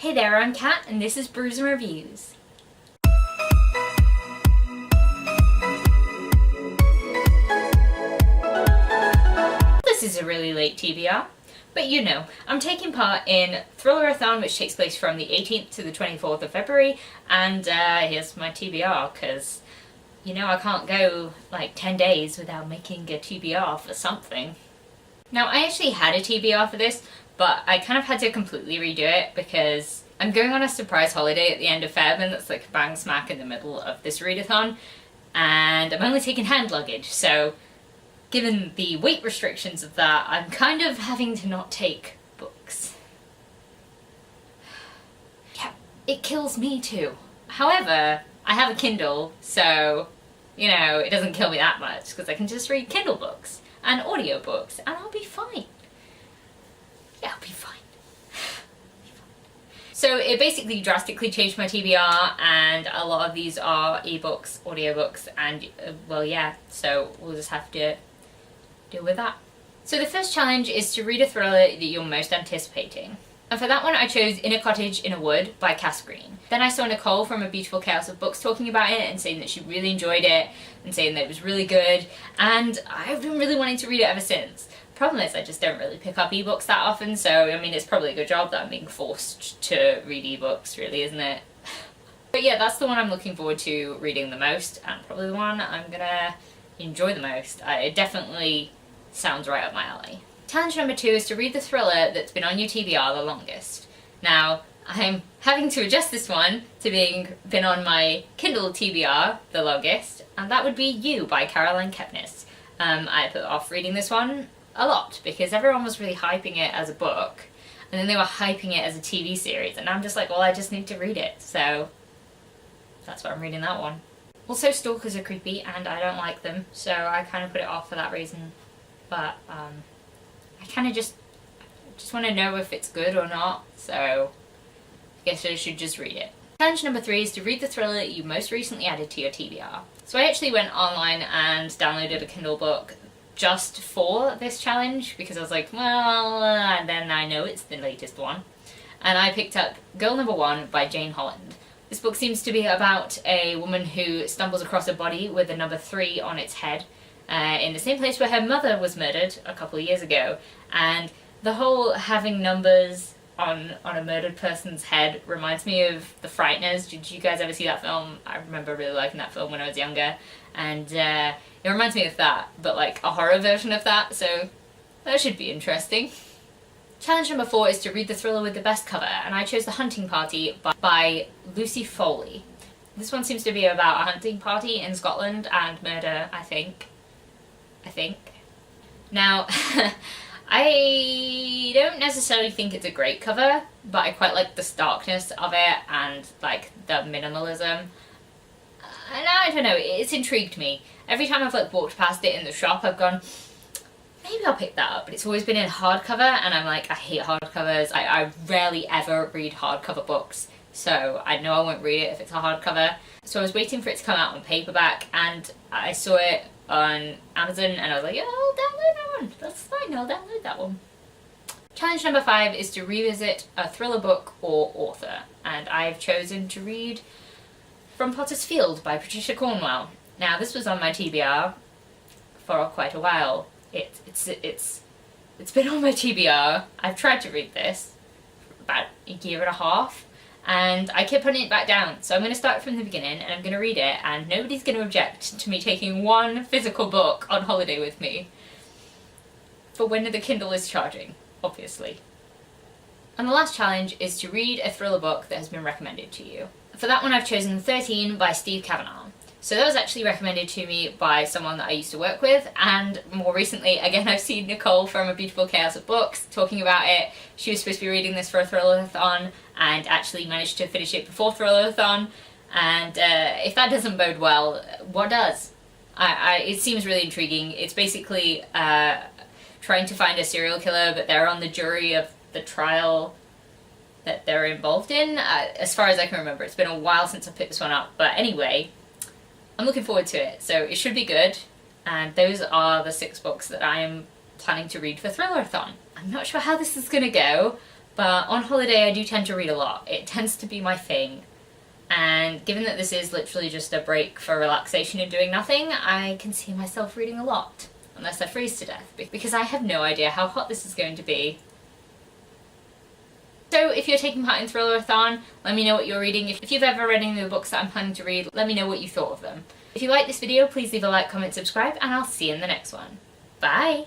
Hey there, I'm Kat and this is Brews and Reviews. This is a really late TBR, but you know, I'm taking part in ThrillerAthon, which takes place from the 18th to the 24th of February, and here's my TBR, because, you know, I can't go like 10 days without making a TBR for something. Now, I actually had a TBR for this, but I kind of had to completely redo it because I'm going on a surprise holiday at the end of Feb, and that's like bang smack in the middle of this readathon, and I'm only taking hand luggage, so given the weight restrictions of that, I'm kind of having to not take books. Yeah, it kills me too. However, I have a Kindle, so, you know, it doesn't kill me that much because I can just read Kindle books and audiobooks and I'll be fine. Yeah, I'll be fine. So it basically drastically changed my TBR, and a lot of these are ebooks, audiobooks, and well, yeah, so we'll just have to deal with that. So the first challenge is to read a thriller that you're most anticipating. And for that one I chose In a Cottage in a Wood by Cass Green. Then I saw Nicole from A Beautiful Chaos of Books talking about it and saying that she really enjoyed it and saying that it was really good, and I've been really wanting to read it ever since. Problem is I just don't really pick up ebooks that often, so I mean it's probably a good job that I'm being forced to read ebooks, really, isn't it? But yeah, that's the one I'm looking forward to reading the most, and probably the one I'm gonna enjoy the most. It definitely sounds right up my alley. Challenge number 2 is to read the thriller that's been on your TBR the longest. Now, I'm having to adjust this one to being been on my Kindle TBR the longest, and that would be You by Caroline Kepnes. I put off reading this one a lot because everyone was really hyping it as a book, and then they were hyping it as a TV series, and I'm just like, well, I just need to read it, so that's why I'm reading that one. Also, stalkers are creepy and I don't like them, so I kind of put it off for that reason, but I kind of just want to know if it's good or not, so I guess I should just read it. Challenge number 3 is to read the thriller that you most recently added to your TBR. So I actually went online and downloaded a Kindle book just for this challenge because I was like, well, and then I know it's the latest one. And I picked up Girl Number 1 by Jane Holland. This book seems to be about a woman who stumbles across a body with a number 3 on its head in the same place where her mother was murdered a couple of years ago. And the whole having numbers on a murdered person's head reminds me of The Frighteners. Did you guys ever see that film? I remember really liking that film when I was younger, and it reminds me of that, but like a horror version of that, so that should be interesting. Challenge number 4 is to read the thriller with the best cover, and I chose The Hunting Party by Lucy Foley. This one seems to be about a hunting party in Scotland and murder, I think. Now, I don't necessarily think it's a great cover, but I quite like the starkness of it and like the minimalism. And I don't know, it's intrigued me. Every time I've like walked past it in the shop, I've gone, maybe I'll pick that up, but it's always been in hardcover, and I'm like, I hate hardcovers. I rarely ever read hardcover books, so I know I won't read it if it's a hardcover. So I was waiting for it to come out on paperback, and I saw it on Amazon, and I was like, yeah, I'll download that one. That's fine, I'll download that one. Challenge number 5 is to revisit a thriller book or author, and I've chosen to read From POTUS Field by Patricia Cornwell. Now, this was on my TBR for quite a while. It's been on my TBR. I've tried to read this for about a year and a half, and I kept putting it back down. So I'm going to start from the beginning, and I'm going to read it, and nobody's going to object to me taking one physical book on holiday with me. For when the Kindle is charging, obviously. And the last challenge is to read a thriller book that has been recommended to you. For that one I've chosen 13 by Steve Kavanaugh. So that was actually recommended to me by someone that I used to work with, and more recently, again, I've seen Nicole from A Beautiful Chaos of Books talking about it. She was supposed to be reading this for a ThrillerAthon and actually managed to finish it before ThrillerAthon, and if that doesn't bode well, what does? It seems really intriguing. It's basically trying to find a serial killer, but they're on the jury of the trial that they're involved in, as far as I can remember. It's been a while since I picked this one up, but anyway, I'm looking forward to it, so it should be good, and those are the 6 books that I am planning to read for ThrillerAthon. I'm not sure how this is going to go, But on holiday I do tend to read a lot. It tends to be my thing. And given that this is literally just a break for relaxation and doing nothing, I can see myself reading a lot. Unless I freeze to death, because I have no idea how hot this is going to be. So if you're taking part in ThrillerAthon, let me know what you're reading. If you've ever read any of the books that I'm planning to read, let me know what you thought of them. If you like this video, please leave a like, comment, subscribe, and I'll see you in the next one. Bye!